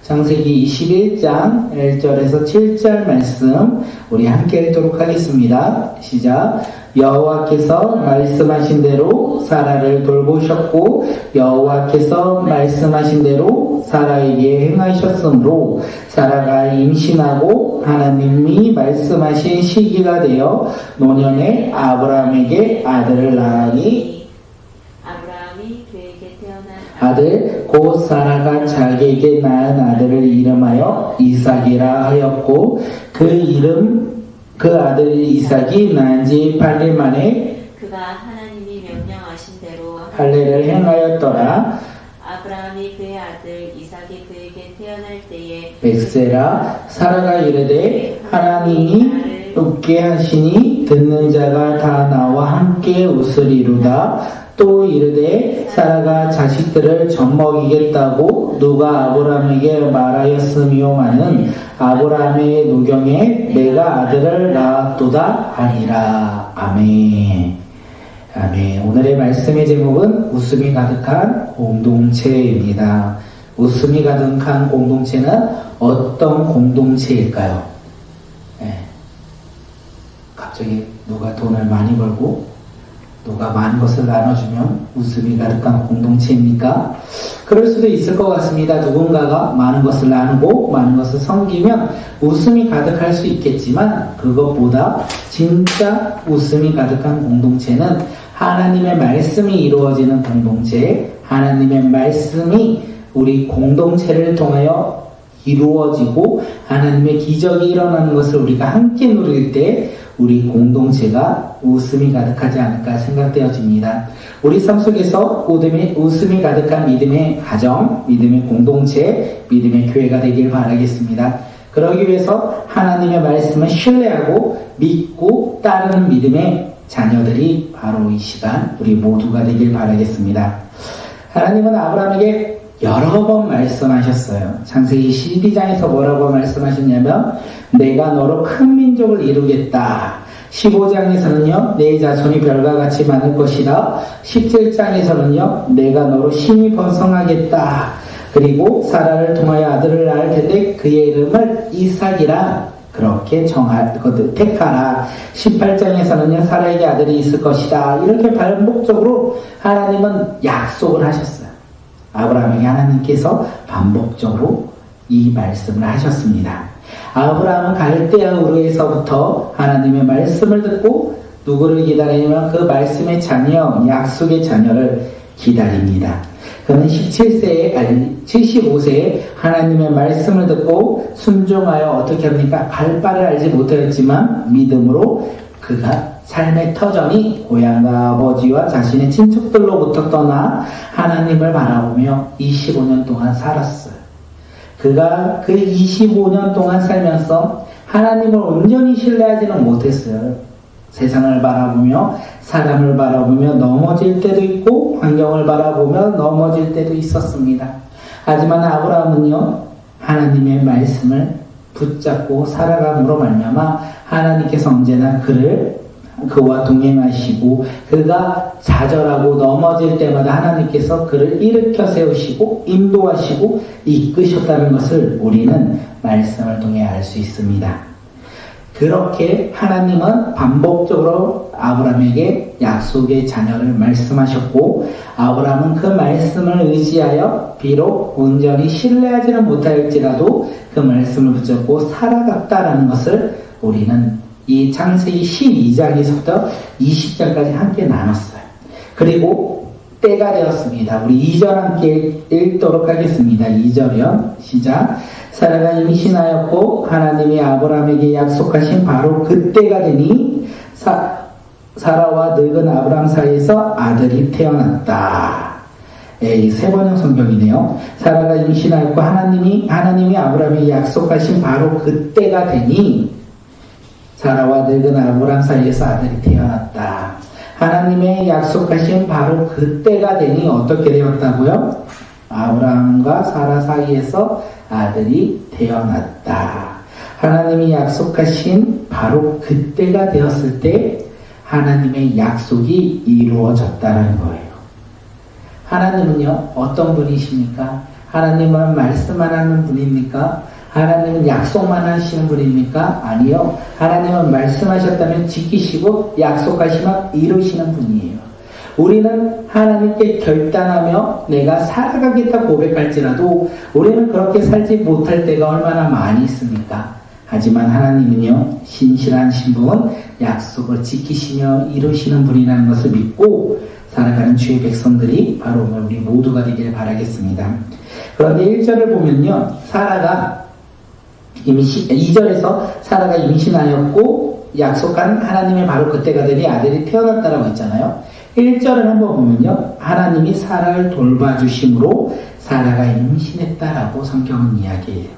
창세기 21장 1절에서 7절 말씀 우리 함께 읽도록 하겠습니다. 시작. 여호와께서 말씀하신 대로 사라를 돌보셨고 여호와께서 말씀하신 대로 사라에게 행하셨으므로 사라가 임신하고 하나님이 말씀하신 시기가 되어 노년에 아브라함에게 아들을 낳으니 아브라함이 그에게 태어난 아들 곧 사라가 자기에게 낳은 아들을 이름하여 이삭이라 하였고 그 아들 이삭이 낳은 지 8일 만에 그가 하나님이 명령하신 대로 할례를 행하였더라. 아브라함이 그의 아들 이삭이 그에게 태어날 때에 엑세라 사라가 이르되 하나님이 웃게 하시니 듣는 자가 다 나와 함께 웃으리로다. 또 이르되 사라가 자식들을 젖먹이겠다고 누가 아브라함에게 말하였으며마는 아브라함의 노경에 내가 아들을 낳았도다 하니라. 아멘. 아멘. 오늘의 말씀의 제목은 웃음이 가득한 공동체입니다. 웃음이 가득한 공동체는 어떤 공동체일까요? 네. 갑자기 누가 돈을 많이 벌고 누가 많은 것을 나눠주면 웃음이 가득한 공동체입니까? 그럴 수도 있을 것 같습니다. 누군가가 많은 것을 나누고 많은 것을 섬기면 웃음이 가득할 수 있겠지만 그것보다 진짜 웃음이 가득한 공동체는 하나님의 말씀이 이루어지는 공동체, 하나님의 말씀이 우리 공동체를 통하여 이루어지고 하나님의 기적이 일어나는 것을 우리가 함께 누릴 때 우리 공동체가 웃음이 가득하지 않을까 생각되어집니다. 우리 삶 속에서 웃음이 가득한 믿음의 가정, 믿음의 공동체, 믿음의 교회가 되길 바라겠습니다. 그러기 위해서 하나님의 말씀을 신뢰하고 믿고 따르는 믿음의 자녀들이 바로 이 시간 우리 모두가 되길 바라겠습니다. 하나님은 아브라함에게 여러 번 말씀하셨어요. 창세기 12장에서 뭐라고 말씀하셨냐면 내가 너로 큰 민족을 이루겠다. 15장에서는요 내 자손이 별과 같이 많을 것이다. 17장에서는요 내가 너로 심히 번성하겠다. 그리고 사라를 통하여 아들을 낳을 텐데 그의 이름을 이삭이라 그렇게 택하라. 18장에서는요 사라에게 아들이 있을 것이다. 이렇게 반복적으로 하나님은 약속을 하셨어요. 아브라함에게 하나님께서 반복적으로 이 말씀을 하셨습니다. 아브라함은 갈대아 우르에서부터 하나님의 말씀을 듣고 누구를 기다리냐면 그 말씀의 자녀, 약속의 자녀를 기다립니다. 그는 75세에 하나님의 말씀을 듣고 순종하여 어떻게 합니까? 갈 바를 알지 못하였지만 믿음으로 그가 삶의 터전이 고향과 아버지와 자신의 친척들로부터 떠나 하나님을 바라보며 25년 동안 살았어요. 그가 그 25년 동안 살면서 하나님을 온전히 신뢰하지는 못했어요. 세상을 바라보며 사람을 바라보며 넘어질 때도 있고 환경을 바라보며 넘어질 때도 있었습니다. 하지만 아브라함은요 하나님의 말씀을 붙잡고 살아감으로 말미암아 하나님께서 언제나 그와 동행하시고 그가 좌절하고 넘어질 때마다 하나님께서 그를 일으켜 세우시고 인도하시고 이끄셨다는 것을 우리는 말씀을 통해 알 수 있습니다. 그렇게 하나님은 반복적으로 아브라함에게 약속의 자녀를 말씀하셨고 아브라함은 그 말씀을 의지하여 비록 온전히 신뢰하지는 못할지라도 그 말씀을 붙잡고 살아갔다라는 것을 우리는 이 창세기 12장에서부터 20장까지 함께 나눴어요. 그리고 때가 되었습니다. 우리 2절 함께 읽도록 하겠습니다. 2절이요. 시작. 사라가 임신하였고 하나님이 아브라함에게 약속하신 바로 그때가 되니 사라와 늙은 아브라함 사이에서 아들이 태어났다. 세 번역 성경이네요. 사라가 임신하였고 하나님이 아브라함에게 약속하신 바로 그때가 되니 사라와 늙은 아브라함 사이에서 아들이 태어났다. 하나님의 약속하신 바로 그때가 되니 어떻게 되었다고요? 아브라함과 사라 사이에서 아들이 태어났다. 하나님이 약속하신 바로 그때가 되었을 때 하나님의 약속이 이루어졌다는 거예요. 하나님은요 어떤 분이십니까? 하나님은 말씀만 하는 분입니까? 하나님은 약속만 하시는 분입니까? 아니요. 하나님은 말씀하셨다면 지키시고 약속하시면 이루시는 분이에요. 우리는 하나님께 결단하며 내가 살아가겠다 고백할지라도 우리는 그렇게 살지 못할 때가 얼마나 많이 있습니까? 하지만 하나님은요, 신실한 신분, 약속을 지키시며 이루시는 분이라는 것을 믿고 살아가는 주의 백성들이 바로 오늘 우리 모두가 되길 바라겠습니다. 그런데 1절을 보면요, 2절에서 사라가 임신하였고 약속한 하나님의 바로 그때가 되니 아들이 태어났다라고 했잖아요. 1절을 한번 보면요, 하나님이 사라를 돌봐주심으로 사라가 임신했다라고 성경은 이야기해요.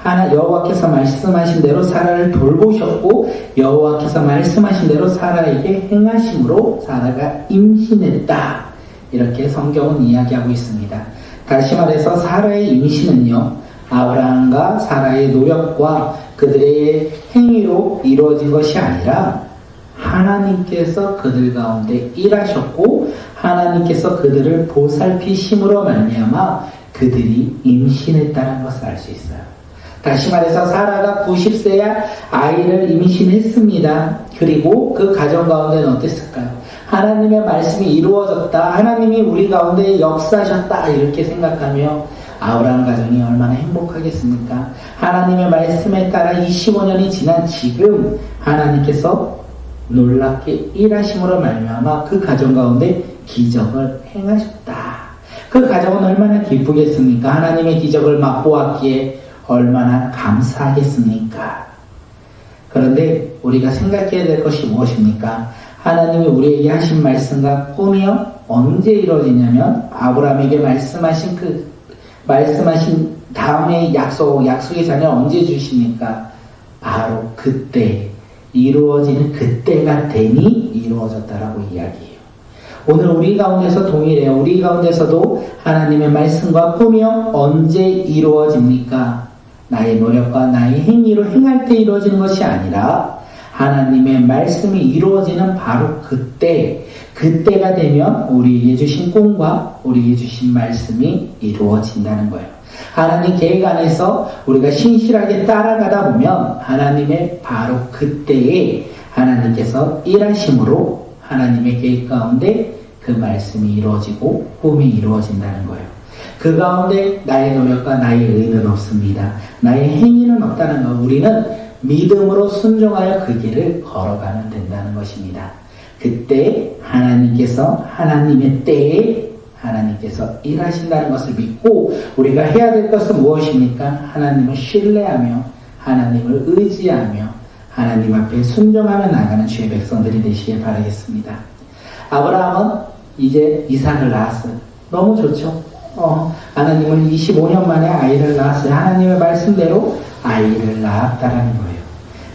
여호와께서 말씀하신 대로 사라를 돌보셨고 여호와께서 말씀하신 대로 사라에게 행하심으로 사라가 임신했다, 이렇게 성경은 이야기하고 있습니다. 다시 말해서 사라의 임신은요, 아브라함과 사라의 노력과 그들의 행위로 이루어진 것이 아니라 하나님께서 그들 가운데 일하셨고 하나님께서 그들을 보살피심으로 말미암아 그들이 임신했다는 것을 알 수 있어요. 다시 말해서 사라가 90세야 아이를 임신했습니다. 그리고 그 가정 가운데는 어땠을까요? 하나님의 말씀이 이루어졌다, 하나님이 우리 가운데 역사하셨다, 이렇게 생각하며 아브라함 가정이 얼마나 행복하겠습니까? 하나님의 말씀에 따라 25년이 지난 지금 하나님께서 놀랍게 일하심으로 말미암아 그 가정 가운데 기적을 행하셨다. 그 가정은 얼마나 기쁘겠습니까? 하나님의 기적을 맛보았기에 얼마나 감사하겠습니까? 그런데 우리가 생각해야 될 것이 무엇입니까? 하나님이 우리에게 하신 말씀과 꿈이요, 언제 이루어지냐면 아브라함에게 말씀하신 다음에 약속의 자녀를 언제 주십니까? 바로 그때, 이루어지는 그때가 되니 이루어졌다라고 이야기해요. 오늘 우리 가운데서 동일해요. 우리 가운데서도 하나님의 말씀과 꿈이요, 언제 이루어집니까? 나의 노력과 나의 행위로 행할 때 이루어지는 것이 아니라 하나님의 말씀이 이루어지는 바로 그때가 되면 우리에게 주신 꿈과 우리에게 주신 말씀이 이루어진다는 거예요. 하나님 계획 안에서 우리가 신실하게 따라가다 보면 하나님의 바로 그때에 하나님께서 일하심으로 하나님의 계획 가운데 그 말씀이 이루어지고 꿈이 이루어진다는 거예요. 그 가운데 나의 노력과 나의 의는 없습니다. 나의 행위는 없다는 것. 우리는 믿음으로 순종하여 그 길을 걸어가면 된다는 것입니다. 그때 하나님께서 하나님의 때에 하나님께서 일하신다는 것을 믿고 우리가 해야 될 것은 무엇입니까? 하나님을 신뢰하며 하나님을 의지하며 하나님 앞에 순종하며 나가는 주의 백성들이 되시길 바라겠습니다. 아브라함은 이제 이삭을 낳았어요. 너무 좋죠? 하나님은 25년 만에 아이를 낳았어요. 하나님의 말씀대로 아이를 낳았다라는 거예요.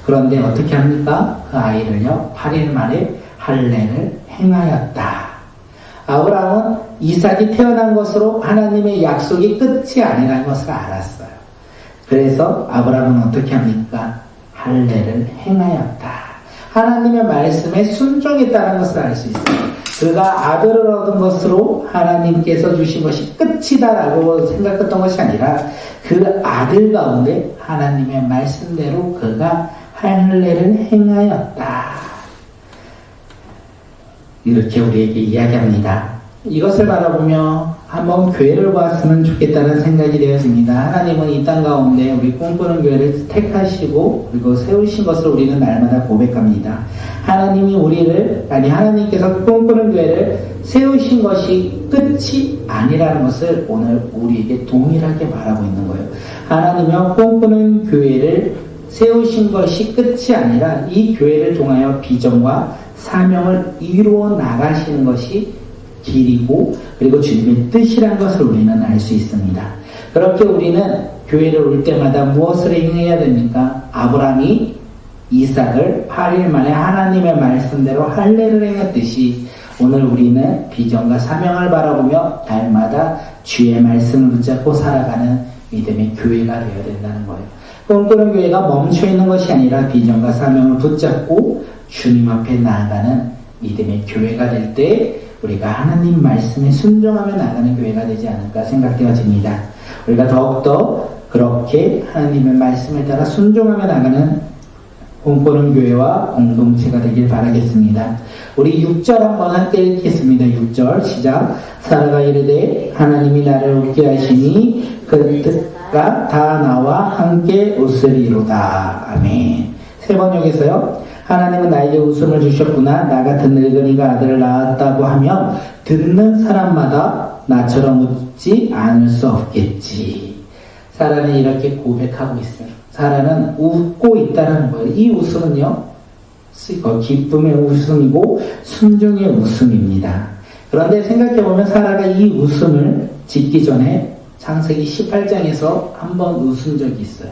그런데 어떻게 합니까? 그 아이를요, 8일 만에 할례를 행하였다. 아브라함은 이삭이 태어난 것으로 하나님의 약속이 끝이 아니라는 것을 알았어요. 그래서 아브라함은 어떻게 합니까? 할례를 행하였다. 하나님의 말씀에 순종했다는 것을 알 수 있어요. 그가 아들을 얻은 것으로 하나님께서 주신 것이 끝이다라고 생각했던 것이 아니라 그 아들 가운데 하나님의 말씀대로 그가 할례를 행하였다. 이렇게 우리에게 이야기합니다. 이것을 바라보며 한번 교회를 보았으면 좋겠다는 생각이 되어집니다. 하나님은 이 땅 가운데 우리 꿈꾸는 교회를 택하시고 그리고 세우신 것을 우리는 날마다 고백합니다. 하나님께서 꿈꾸는 교회를 세우신 것이 끝이 아니라는 것을 오늘 우리에게 동일하게 바라고 있는 거예요. 하나님은 꿈꾸는 교회를 세우신 것이 끝이 아니라 이 교회를 통하여 비전과 사명을 이루어 나가시는 것이 길이고 그리고 주님의 뜻이라는 것을 우리는 알 수 있습니다. 그렇게 우리는 교회를 올 때마다 무엇을 행해야 됩니까? 아브라함이 이삭을 8일 만에 하나님의 말씀대로 할례를 행했듯이 오늘 우리는 비전과 사명을 바라보며 날마다 주의 말씀을 붙잡고 살아가는 믿음의 교회가 되어야 된다는 거예요. 꿈꾸는 교회가 멈춰있는 것이 아니라 비전과 사명을 붙잡고 주님 앞에 나아가는 믿음의 교회가 될 때 우리가 하나님 말씀에 순종하며 나가는 교회가 되지 않을까 생각되어집니다. 우리가 더욱더 그렇게 하나님의 말씀에 따라 순종하며 나가는 꿈꾸는 교회와 공동체가 되길 바라겠습니다. 우리 6절 한번 함께 읽겠습니다. 6절 시작. 사라가 이르되 하나님이 나를 웃게 하시니 그가 다 나와 함께 웃으리로다. 아멘. 세 번역에서요. 하나님은 나에게 웃음을 주셨구나. 나 같은 늙은이가 아들을 낳았다고 하면 듣는 사람마다 나처럼 웃지 않을 수 없겠지. 사라는 이렇게 고백하고 있어요. 사라는 웃고 있다는 거예요. 이 웃음은요, 기쁨의 웃음이고 순종의 웃음입니다. 그런데 생각해보면 사라가 이 웃음을 짓기 전에 창세기 18장에서 한번 웃은 적이 있어요.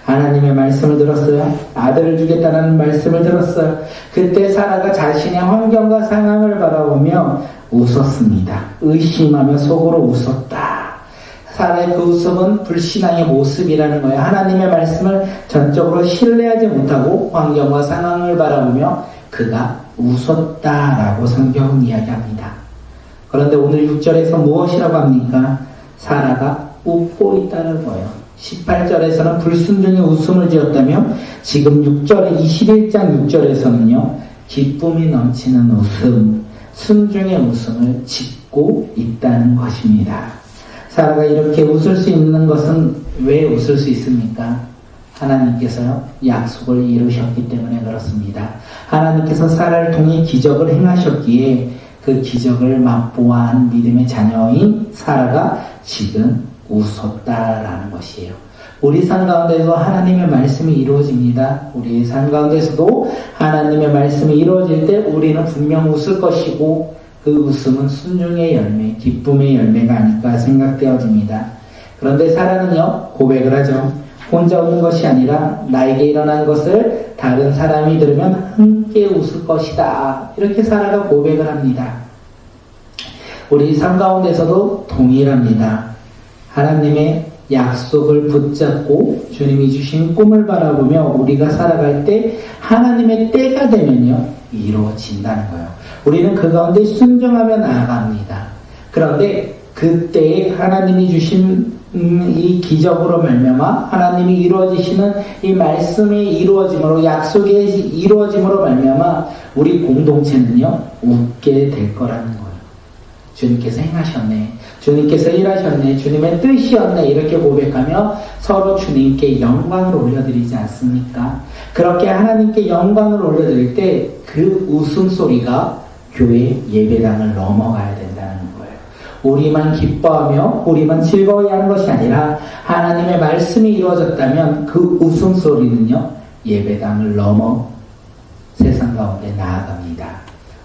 하나님의 말씀을 들었어요. 아들을 주겠다는 말씀을 들었어요. 그때 사라가 자신의 환경과 상황을 바라보며 웃었습니다. 의심하며 속으로 웃었다. 사라의 그 웃음은 불신앙의 모습이라는 거예요. 하나님의 말씀을 전적으로 신뢰하지 못하고 환경과 상황을 바라보며 그가 웃었다라고 성경은 이야기합니다. 그런데 오늘 6절에서 무엇이라고 합니까? 사라가 웃고 있다는 거예요. 18절에서는 불순종의 웃음을 지었다며 지금 6절에 21장 6절에서는요. 기쁨이 넘치는 웃음, 순종의 웃음을 짓고 있다는 것입니다. 사라가 이렇게 웃을 수 있는 것은 왜 웃을 수 있습니까? 하나님께서요, 약속을 이루셨기 때문에 그렇습니다. 하나님께서 사라를 통해 기적을 행하셨기에 그 기적을 맛보아한 믿음의 자녀인 사라가 지금 웃었다라는 것이에요. 우리 삶 가운데서 하나님의 말씀이 이루어집니다. 우리 삶 가운데서도 하나님의 말씀이 이루어질 때 우리는 분명 웃을 것이고 그 웃음은 순종의 열매, 기쁨의 열매가 아닐까 생각되어집니다. 그런데 사라는요, 고백을 하죠. 혼자 웃는 것이 아니라 나에게 일어난 것을 다른 사람이 들으면 함께 웃을 것이다. 이렇게 사라가 고백을 합니다. 우리 삶 가운데서도 동일합니다. 하나님의 약속을 붙잡고 주님이 주신 꿈을 바라보며 우리가 살아갈 때 하나님의 때가 되면요, 이루어진다는 거예요. 우리는 그 가운데 순종하며 나아갑니다. 그런데 그때에 하나님이 주신 이 기적으로 말미암아 하나님이 이루어지시는 이 말씀의 이루어짐으로, 약속의 이루어짐으로 말미암아 우리 공동체는요, 웃게 될 거라는 거예요. 주님께서 행하셨네, 주님께서 일하셨네, 주님의 뜻이었네, 이렇게 고백하며 서로 주님께 영광을 올려드리지 않습니까? 그렇게 하나님께 영광을 올려드릴 때 그 웃음소리가 교회 예배당을 넘어가야 된다는 거예요. 우리만 기뻐하며 우리만 즐거워하는 것이 아니라 하나님의 말씀이 이루어졌다면 그 웃음소리는요, 예배당을 넘어 세상 가운데 나아갑니다.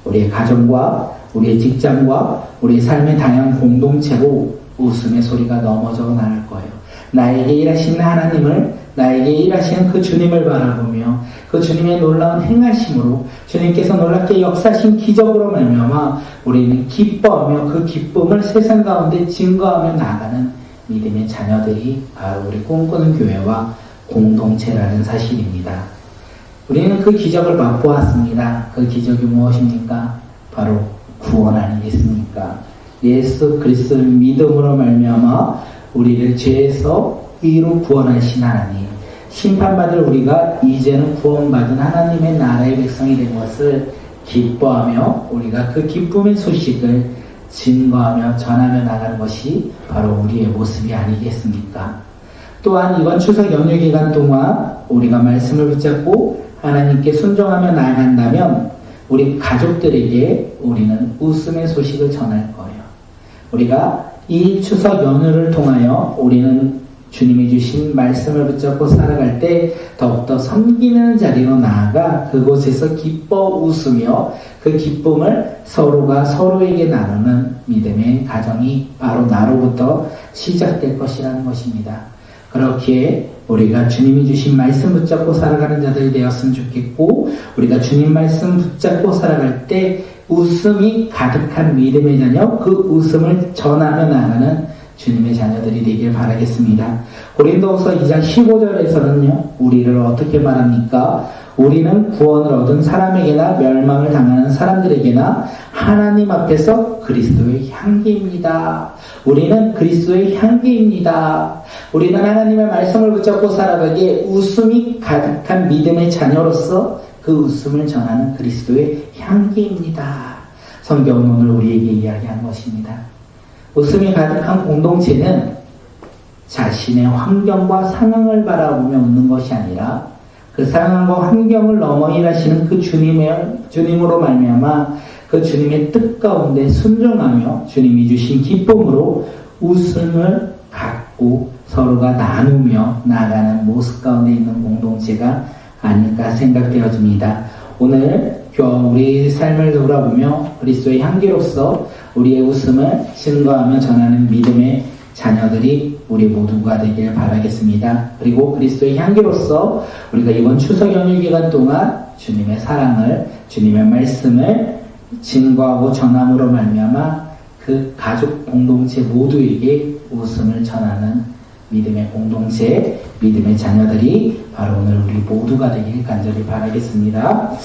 우리의 가정과 우리의 직장과 우리의 삶의 다양한 공동체로 웃음의 소리가 넘어져 나갈 거예요. 나에게 일하시는 하나님을, 나에게 일하시는 그 주님을 바라보며 그 주님의 놀라운 행하심으로, 주님께서 놀랍게 역사하신 기적으로 말미암아 우리는 기뻐하며 그 기쁨을 세상 가운데 증거하며 나아가는 믿음의 자녀들이 바로 우리 꿈꾸는 교회와 공동체라는 사실입니다. 우리는 그 기적을 맛보았습니다. 그 기적이 무엇입니까? 바로 구원 아니겠습니까? 예수 그리스도를 믿음으로 말미암아 우리를 죄에서 의로 구원하신 하나님, 심판받을 우리가 이제는 구원받은 하나님의 나라의 백성이 된 것을 기뻐하며 우리가 그 기쁨의 소식을 증거하며 전하며 나가는 것이 바로 우리의 모습이 아니겠습니까? 또한 이번 추석 연휴 기간 동안 우리가 말씀을 붙잡고 하나님께 순종하며 나아간다면 우리 가족들에게 우리는 웃음의 소식을 전할 거예요. 우리가 이 추석 연휴를 통하여 우리는 주님이 주신 말씀을 붙잡고 살아갈 때 더욱더 섬기는 자리로 나아가 그곳에서 기뻐 웃으며 그 기쁨을 서로가 서로에게 나누는 믿음의 가정이 바로 나로부터 시작될 것이라는 것입니다. 그렇기에 우리가 주님이 주신 말씀 붙잡고 살아가는 자들이 되었으면 좋겠고, 우리가 주님 말씀 붙잡고 살아갈 때 웃음이 가득한 믿음의 자녀, 그 웃음을 전하며 나가는 주님의 자녀들이 되길 바라겠습니다. 고린도후서 2장 15절에서는요, 우리를 어떻게 말합니까? 우리는 구원을 얻은 사람에게나 멸망을 당하는 사람들에게나 하나님 앞에서 그리스도의 향기입니다. 우리는 그리스도의 향기입니다. 우리는 하나님의 말씀을 붙잡고 살아가기에 웃음이 가득한 믿음의 자녀로서 그 웃음을 전하는 그리스도의 향기입니다. 성경은 오늘 우리에게 이야기한 것입니다. 웃음이 가득한 공동체는 자신의 환경과 상황을 바라보며 웃는 것이 아니라 그 상황과 환경을 넘어 일하시는 그 주님으로 말미암아 그 주님의 뜻 가운데 순종하며 주님이 주신 기쁨으로 웃음을 갖고 서로가 나누며 나아가는 모습 가운데 있는 공동체가 아닐까 생각되어집니다. 오늘 우리 삶을 돌아보며 그리스도의 향기로서 우리의 웃음을 증거하며 전하는 믿음의 자녀들이 우리 모두가 되길 바라겠습니다. 그리고 그리스도의 향기로서 우리가 이번 추석 연휴 기간 동안 주님의 사랑을, 주님의 말씀을 증거하고 전함으로 말미암아 그 가족 공동체 모두에게 웃음을 전하는 믿음의 공동체, 믿음의 자녀들이 바로 오늘 우리 모두가 되길 간절히 바라겠습니다.